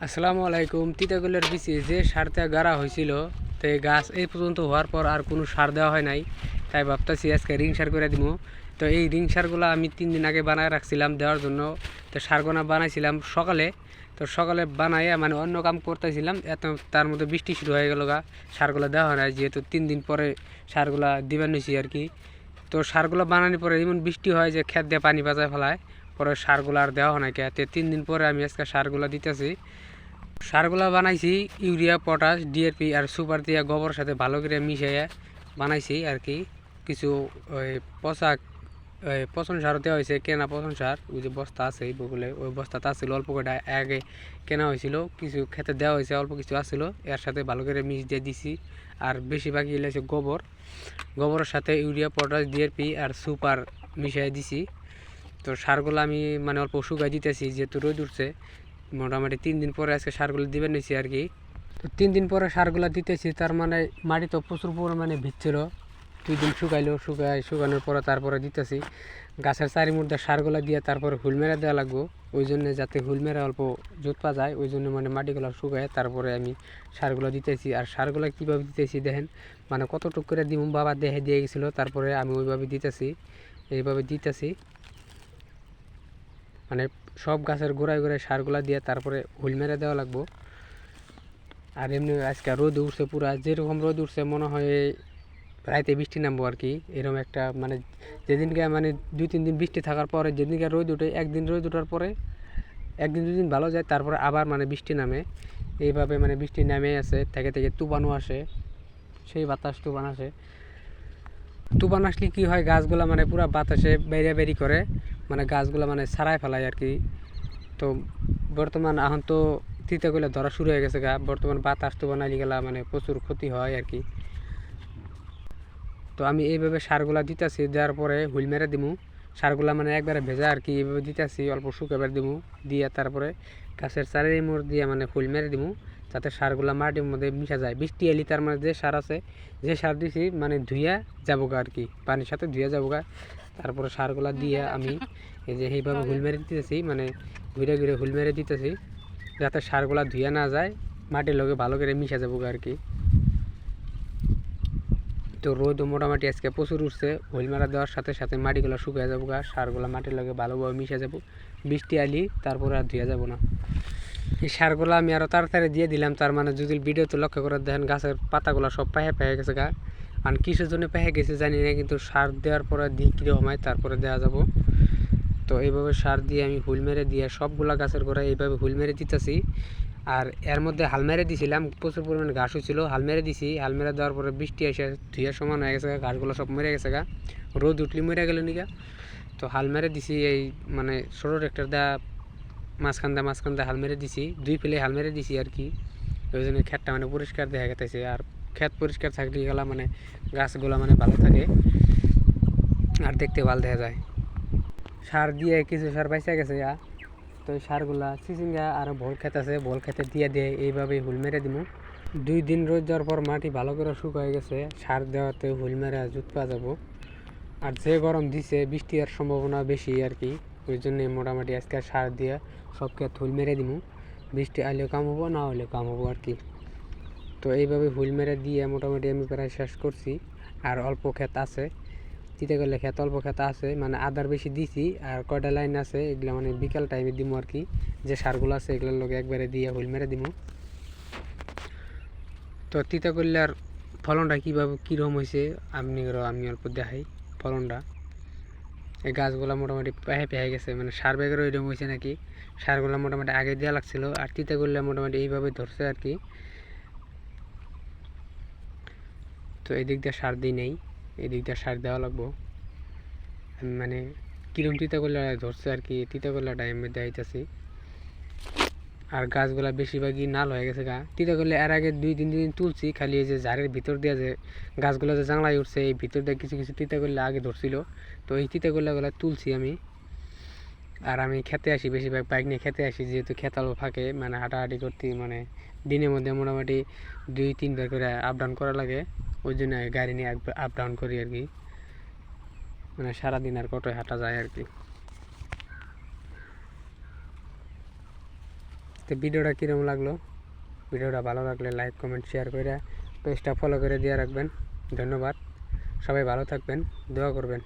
আসসালামু আলাইকুম। তিতাকুলের বিচে যে সারটা গাড়া হয়েছিল, তো এই গাছ এই পর্যন্ত হওয়ার পর আর কোনো সার দেওয়া হয় নাই। তাই ভাবতেছি আজকে রিং সার করে দিব। তো এই রিং সারগুলো আমি 3 দিন আগে বানায় রাখছিলাম দেওয়ার জন্য। তো সারগুলো বানাইছিলাম সকালে। তো সকালে বানাইয়া মানে অন্য কাম করতেছিলাম, এত তার মধ্যে বৃষ্টি শুরু হয়ে গেল গা। সারগুলো দেওয়া হয় নাই, যেহেতু 3 দিন পরে সারগুলা দিবেন হয়েছি আর কি। তো সারগুলো বানানোর পরে এমন বৃষ্টি হয় যে ক্ষেত দিয়ে পানি বাজায় ফেলায়, পরে সারগুলো আর দেওয়া হয় না। কে 3 দিন পরে আমি আজকে সারগুলো দিতেছি। সারগুলা বানাইছি ইউরিয়া, পটাশ, ডিএপি আর সুপার দিয়া গোবরের সাথে ভালো করে মিশিয়ে বানাইছি আর কি। কিছু ওই পচা পচন সারও দেওয়া হয়েছে, কেনা পচন সার। ওই যে বস্তা আছে বগুলে, ওই বস্তাতে আসছিল অল্প করে আগে কেনা হয়েছিল, কিছু খেতে দেওয়া হয়েছে, অল্প কিছু আসছিল, এর সাথে ভালো করে মিশ দিয়ে দিছি। আর বেশিরভাগই এলেছে গোবরের সাথে ইউরিয়া, পটাশ, ডিএপি আর সুপার মিশিয়ে দিছি। তো সারগুলো আমি মানে অল্প শুকাই দিতেছি, যেহেতু রোদ উঠছে। মোটামুটি 3 দিন পরে আজকে সারগুলো দিবেন নিছি আর কি। তো 3 দিন পরে সারগুলো দিতেছি, তার মানে মাটি তো প্রচুর পরিমাণে ভিজছিল। 2 দিন শুকানোর পরে তারপরে দিতেছি। গাছের চারি মধ্যে সারগুলো দিয়ে তারপরে হুল মেরা দেওয়া লাগবো, ওই জন্য যাতে হুল মেরা অল্প জোত পা যায়, ওই জন্য মানে মাটিগুলো শুকায় তারপরে আমি সারগুলো দিতেছি। আর সারগুলো কীভাবে দিতেছি দেখেন, মানে কতটুকু করে দিব বাবা দেহে দিয়ে গেছিলো, তারপরে আমি ওইভাবে দিতেছি, এইভাবে দিতেছি। মানে সব গাছের গোড়ায় গোড়ায় সারগুলা দিয়ে তারপরে হুল মেরে দেওয়া লাগবো। আর এমনি আজকে রোদ উঠছে, পুরা যেরকম রোদ উঠছে মনে হয় রাইতে বৃষ্টি নামবো আর কি। এরকম একটা মানে যেদিনকে মানে 2-3 দিন বৃষ্টি থাকার পরে যেদিনকে রোদ উঠে, একদিন রোদ ওঠার পরে 1-2 দিন ভালো যায়, তারপরে আবার মানে বৃষ্টি নামে। এইভাবে মানে বৃষ্টি নামে আছে, থেকে থেকে তুফানও আসে, সেই বাতাস তুফান আসে। তুফান আসলে কী হয়, গাছগুলা মানে পুরা বাতাসে বেরিয়ে বেরি করে, মানে গাছগুলা মানে ছাড়াই ফেলায় আর কি। তো বর্তমান এখন তো তিতাকুলা ধরা শুরু হয়ে গেছে গা, বর্তমান বাতাস তো বানালি গেলা মানে প্রচুর ক্ষতি হয় আর কি। তো আমি এইভাবে সারগুলা দিতেছি, দেওয়ার পরে হুইল মেরে দিমু। সারগুলা মানে একবারে ভেজা আর কি, এইভাবে দিতেছি, অল্প শুকাবার দিমু, দিয়ে তারপরে গাছের চারির মোড় দিয়ে মানে হুইল মেরে দিমু, যাতে সারগুলা মাটির মধ্যে মিশা যায়। বৃষ্টি এলি তার মানে যে সার আছে, যে সার দিছি মানে ধুইয়া যাবো গা আর কি, পানির সাথে ধুইয়া যাবো গা। তারপরে সারগুলা দিয়ে আমি এই যে এইভাবে হুইল মেরে দিতেছি, মানে ঘুরে ঘুরে হুইল মেরে দিতেছি, যাতে সারগুলা ধুইয়া না যায়, মাটির লগে ভালো করে মিশা যাবো গা আর কি। তো রোদ মোটামুটি আজকে প্রচুর উঠছে, হুইল মারা দেওয়ার সাথে সাথে মাটিগুলো শুকিয়ে যাবো গা, সারগুলো মাটির লগে ভালোভাবে মিশে যাবো। বৃষ্টি আলি তারপরে আর ধুয়ে যাবো না। এই সারগুলো আমি আরও তাড়াতাড়ি দিয়ে দিলাম, তার মানে যদি ভিডিওতে লক্ষ্য করে দেখেন গাছের পাতাগুলো সব পেহে গেছে গা। আর কিসের জন্য পেহে গেছে জানি না, কিন্তু সার দেওয়ার পরে দিই কীরকম হয় তারপরে দেওয়া যাবো। তো এইভাবে সার দিয়ে আমি হুইল মেরে দিয়ে সবগুলা গাছের গোড়ায় এইভাবে হুইল মেরে দিতেছি। আর এর মধ্যে হাল মেরে দিছিলাম, প্রচুর পরিমাণে ঘাস হয়েছিল, হাল মেরে দিছি। হাল মেরে দেওয়ার পরে বৃষ্টি এসে ধুয়ে সমান হয়ে গেছে, ঘাসগুলো সব মরে গেছে গা, রোদ উঠলি মরে গেল নিকা। তো হাল মেরে দিছি, এই মানে ছোটো ট্রেক্টর দেওয়া মাঝখান দিয়ে হাল মেরে দিছি, 2 ফেলে হাল মেরে দিছি আর কি। ওই জন্য ক্ষেতটা মানে পরিষ্কার দেখা গেতেছে। আর ক্ষেত পরিষ্কার থাকলে গেলা মানে গাছগুলো মানে ভালো থাকে আর দেখতে ভালো দেখা যায়। সার দিয়ে কিছু সার বাইসা গেছে গা, তো এই সারগুলা চিচিঙ্গা আর ভোল খেত আছে, ভোল খেতে দিয়ে এইভাবে হুল মেরে দিব। 2 দিন রোদ দেওয়ার পর মাটি ভালো করে শুকায় গেছে, সার দেওয়াতে হুল মেরে জুত পাওয়া যাবো। আর যে গরম দিছে বৃষ্টি আর সম্ভাবনা বেশি আর কি, ওই জন্য মোটামুটি আজকে সার দিয়ে সব ক্ষেত হুল মেরে দিব। বৃষ্টি আইলেও কাম হবো, না হলেও কাম হবো আর কি। তো এইভাবে হুল মেরে দিয়ে মোটামুটি আমি প্রায় শেষ করছি। আর অল্প ক্ষেত আছে, তিতাকুলে ক্ষেত অল্প ক্ষেত আছে, মানে আদার বেশি দিছি। আর কয়টা লাইন আছে এগুলো মানে বিকাল টাইমে দিব আর কি, যে সারগুলো আছে এগুলোর লোক একবারে দিয়ে হুল মেরে দিব। তো তিতাকুল্লার ফলনটা কীভাবে কীরকম হয়েছে আমি অল্প দেখাই ফলনটা। এই গাছগুলো মোটামুটি পেহে গেছে, মানে সার ব্যাগেরও এরকম হয়েছে নাকি। সারগুলো মোটামুটি আগে দেওয়া লাগছিল, আর তিতাকুল্লা মোটামুটি এইভাবে ধরছে আর কি। তো এদিক দিয়ে সার দিই নেই, এদিক দিয়ে সার দেওয়া লাগবো। আমি মানে কিরম তিতাকুল্লা ধরছে আর কি, তিতাকুল্লাটা আমি দেখাইতেছি। আর গাছগুলা বেশিরভাগই নাল হয়ে গেছে গা। তিতাকুল্লা এর আগে 2-3 দিন তুলছি, খালি এই যে ঝাড়ের ভিতর দিয়ে যে গাছগুলো যে জাংলাই উঠছে, এই ভিতর দিয়ে কিছু কিছু তিতাকুল্লা আগে ধরছিল। তো এই তিতাকুল্লাগুলো তুলছি আমি। আর আমি খেতে আসি, বেশিরভাগ বাইক নিয়ে খেতে আসি, যেহেতু খেতালো ফাঁকে মানে হাঁটাহাঁটি করতে, মানে দিনের মধ্যে মোটামুটি 2-3 বার করে আপ ডাউন করা লাগে, ওই জন্য গাড়ি নিয়ে আপ ডাউন করি আর কি। মানে সারাদিন আর কতই হাঁটা যায় আর কি। তো ভিডিওটা কীরকম লাগলো, ভিডিওটা ভালো লাগলে লাইক কমেন্ট শেয়ার করে পেজটা ফলো করে দিয়ে রাখবেন। ধন্যবাদ, সবাই ভালো থাকবেন, দোয়া করবেন।